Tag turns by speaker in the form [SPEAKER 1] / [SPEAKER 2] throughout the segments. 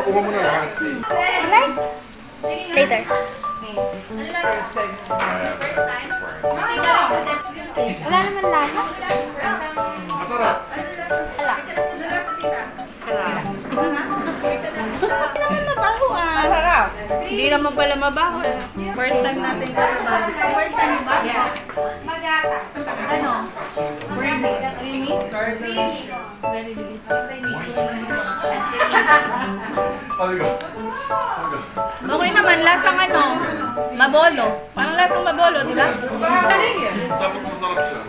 [SPEAKER 1] Makuha mo na lahat.
[SPEAKER 2] Later. Wala naman lasa.
[SPEAKER 1] Masarap.
[SPEAKER 2] Wala.
[SPEAKER 3] Mabaho ah. Masarap. Hindi naman pala mabaho. First time natin ito. First time ba? Yeah.
[SPEAKER 2] Magatas.
[SPEAKER 3] Ano? Creamy. Creamy? Very delicious. Very delicious. Okay naman, lasang ano? Mabolo. Parang lasang mabolo, di ba?
[SPEAKER 1] Tapos masarap siya.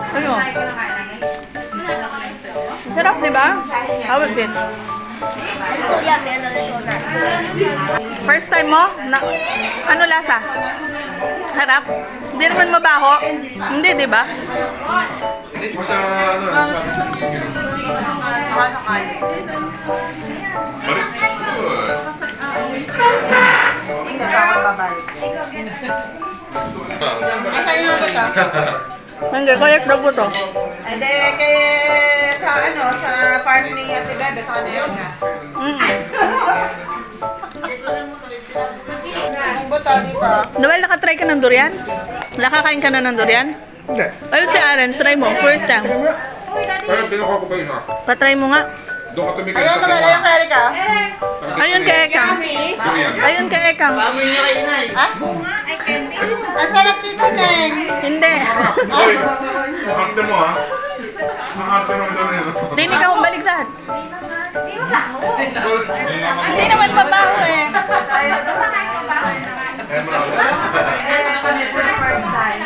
[SPEAKER 3] Ano? Masarap, di ba? How is it? First time mo? Ano lasa? Harap? Hindi naman mabaho? Hindi, di ba?
[SPEAKER 1] Hindi mo siya, But it's good.
[SPEAKER 3] Hindi ka babalik. Ay, mo ba ito? Hindi, correct daw po ito. Hindi, sa ano, sa farm ni Ate Bebe, sa kanila yun nga. Ang buto dito. Noel, nakatry ka ng durian? Nakakain ka na ng durian?
[SPEAKER 1] Hindi.
[SPEAKER 3] Ayun si Aaron, try mo, first time.
[SPEAKER 1] Pero pinuha ko pa yun ha.
[SPEAKER 3] Patry mo nga.
[SPEAKER 1] Doon ka tumikil
[SPEAKER 3] Ayun naman, ayun kay Erika. Ayun kay Ekang.
[SPEAKER 1] Durian.
[SPEAKER 3] Ayun kay Ekang. Ha? Ang sarap dito, Neng. Hindi.
[SPEAKER 1] Hoy, arte mo ha. Ang arte mo doon yun.
[SPEAKER 3] Hindi ka baligtad. Hindi naman mabaho eh. Kami for the first time.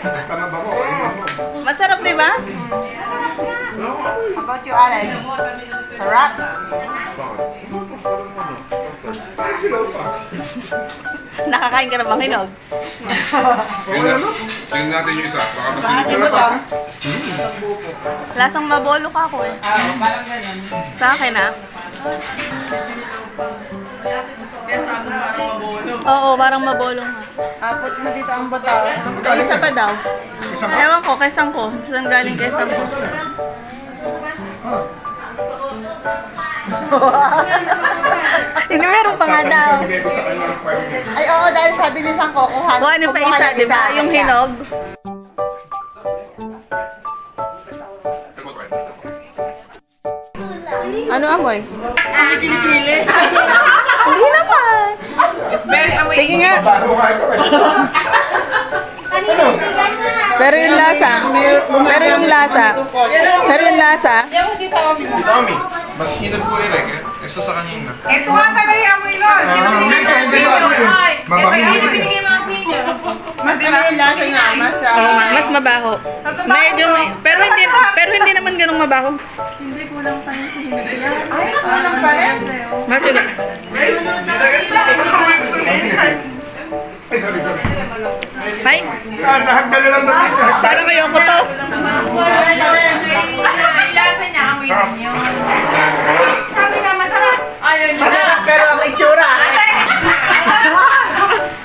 [SPEAKER 1] Basta na ba mo?
[SPEAKER 3] Masarap, di ba? How about you, Alex? Sarap. Nakakain ka na bang hinog?
[SPEAKER 1] Tingnan natin yung isa. Baka
[SPEAKER 3] Kasi mo to? Lasang mabolo ka ako eh. Parang ganun. Sa akin ah. Oo, parang mabolo nga. Put mo dito ang bataw. Isa pa daw. Ewan ko, kesang ko. Saan galing kesang ko? Hindi, meron pa nga daw. Ay, oo, dahil sabi ni Sangko, kuha
[SPEAKER 2] Ano pa isa, di ba? Yung hinog.
[SPEAKER 3] Ano amoy?
[SPEAKER 2] Ang kilikili.
[SPEAKER 3] Hindi naman. Sige nga. Pero yung lasa. Pero yung lasa. Pero yung lasa.
[SPEAKER 1] Tommy, mas hinag ko irek eh. Isa sa kanya yun na.
[SPEAKER 4] Ito nga talaga yung amoy nun. Yung binigay sa senior.
[SPEAKER 1] Mabango.
[SPEAKER 4] Yung binigay mga senior.
[SPEAKER 3] Mas yung lasa niya.
[SPEAKER 2] Mas mabaho. Medyo, pero hindi naman ganun mabaho.
[SPEAKER 4] Hindi kulang pa yung sa hindi.
[SPEAKER 3] Ay, kulang pa rin.
[SPEAKER 2] Matiga.
[SPEAKER 1] Ay, sorry.
[SPEAKER 2] Ay,
[SPEAKER 1] Sa hagdan na lang ba?
[SPEAKER 2] parang ayoko to.
[SPEAKER 4] Ang lasa niya, amoy na niyo. Sabi na masarap. Ayaw niya.
[SPEAKER 3] Masarap pero ang itsura.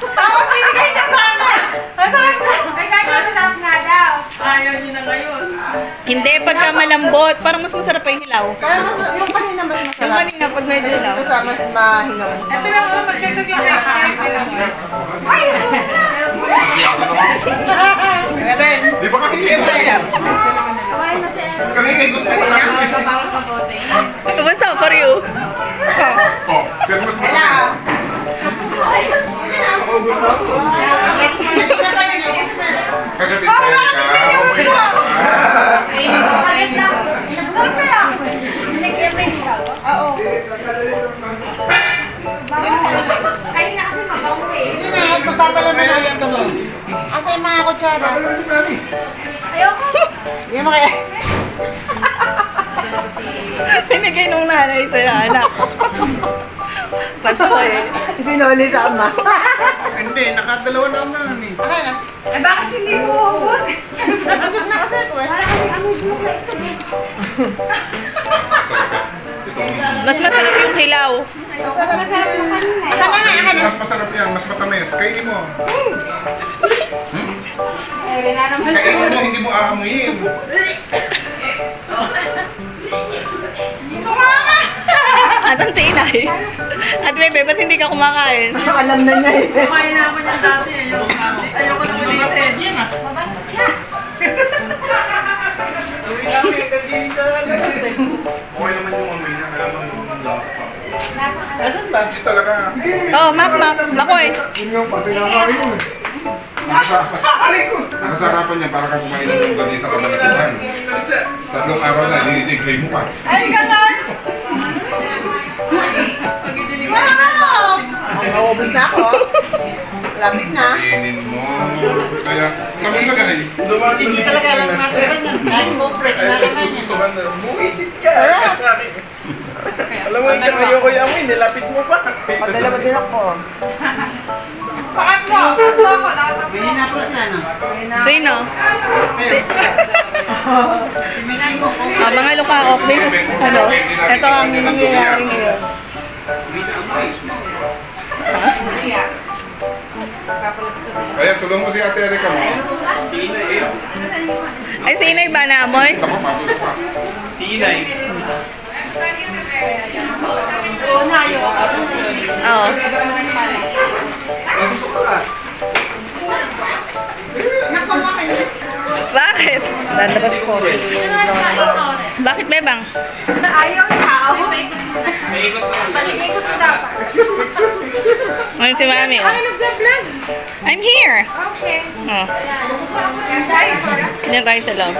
[SPEAKER 3] Tapos binigay niya sa akin. Masarap na.
[SPEAKER 4] Ay, kaya masarap nga daw. Ayaw niya na ngayon.
[SPEAKER 2] Hindi, pagka malambot, parang mas masarap pa yung hilaw.
[SPEAKER 3] Parang yung kanina mas
[SPEAKER 2] Yung
[SPEAKER 3] masarap.
[SPEAKER 2] kanina, pag medyo hilaw.
[SPEAKER 3] Dito sa mas mahinog.
[SPEAKER 4] Ito lang ako magkagag yung
[SPEAKER 3] Rebel.
[SPEAKER 1] Di ba kasi sa'yo? Kanina gusto ko natin.
[SPEAKER 2] Ito basta for you.
[SPEAKER 1] Oh, pero mas
[SPEAKER 3] Wala.
[SPEAKER 1] kagatin tayo ka. Amoy na sa.
[SPEAKER 4] Masarap kaya.
[SPEAKER 3] Oo.
[SPEAKER 4] Kanina kasi mabango eh.
[SPEAKER 3] Sige na, at magpapalaman ulit ka mo. Asa yung mga kutsara?
[SPEAKER 4] Ayoko.
[SPEAKER 3] Hindi mo kaya.
[SPEAKER 2] Pinigay nung nanay sa anak. Paso eh.
[SPEAKER 3] Sinuli sa ama.
[SPEAKER 1] Hindi, nakadalawa na ako na eh.
[SPEAKER 3] Ano na?
[SPEAKER 4] Eh bakit hindi mo uubos?
[SPEAKER 3] Busog na kasi ito eh.
[SPEAKER 2] Mas masarap yung hilaw.
[SPEAKER 3] Masarap na kanina.
[SPEAKER 1] Mas masarap yan, mas matamis. Kainin mo. Kainin mo, hindi mo aamoy.
[SPEAKER 2] ako kumakain.
[SPEAKER 3] Alam na niya eh.
[SPEAKER 4] Kumain na ako niya dati. Ayoko na ulitin.
[SPEAKER 1] Okay naman yung amoy niya. Kaya naman yung lasa.
[SPEAKER 3] Asan ba?
[SPEAKER 1] Hindi talaga.
[SPEAKER 2] Oh, Mac. Makoy.
[SPEAKER 1] Yun yung pati nakakari ko eh. Nakasarapan niya para ka kumain ng gani sa kamalatihan. 3 araw na, dinidigay mo pa.
[SPEAKER 3] Ay, ganon! Naubos na ako. Lamig na.
[SPEAKER 1] Kainin mo. Kaya, kami na ganun.
[SPEAKER 3] Hindi talaga lang natin ganyan. Kahit go break na naman.
[SPEAKER 5] Buisit ka! Alam mo, hindi ayoko yung amoy, nilapit mo pa.
[SPEAKER 3] Padala ba din ako? Pangatlo! Pangatlo ako. Bili na po siya, no?
[SPEAKER 2] Sino? Mga lukaok. Ano? Ito ang nangyayari ngayon.
[SPEAKER 1] Kaya, tulong mo si Ate Erika mo.
[SPEAKER 2] Ay, sinay ba na amoy?
[SPEAKER 1] Ako, matulog pa.
[SPEAKER 2] Oo. Bakit? Lalabas ko. Bakit, Bebang?
[SPEAKER 4] Ayaw niya. Palikikot mo dapat.
[SPEAKER 5] Excuse me.
[SPEAKER 2] Ngayon si Mami, oh.
[SPEAKER 4] Nag-vlog.
[SPEAKER 2] I'm here.
[SPEAKER 4] Okay.
[SPEAKER 2] Oh. Diyan tayo sa loob.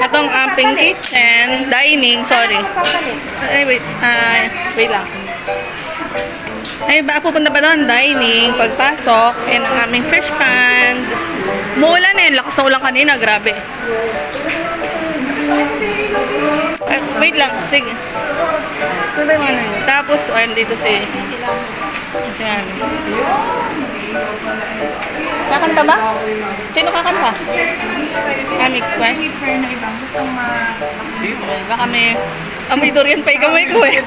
[SPEAKER 2] Itong amping kitchen, dining, sorry. Ay, wait lang. Ay, pupunta pa doon, dining, pagpasok, and ang aming fish pan. Muulan eh, lakas na ulan kanina, grabe. Ay, wait lang, sige. Ano ba yung ano yun? Tapos, ayun dito si Mami. Kakanta ba? Sino kakanta? Ah, mix pa?
[SPEAKER 4] Picture na ibang gusto
[SPEAKER 2] Baka may amoy durian pa yung kamay ko eh.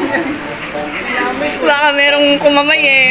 [SPEAKER 2] Baka merong kumamay eh.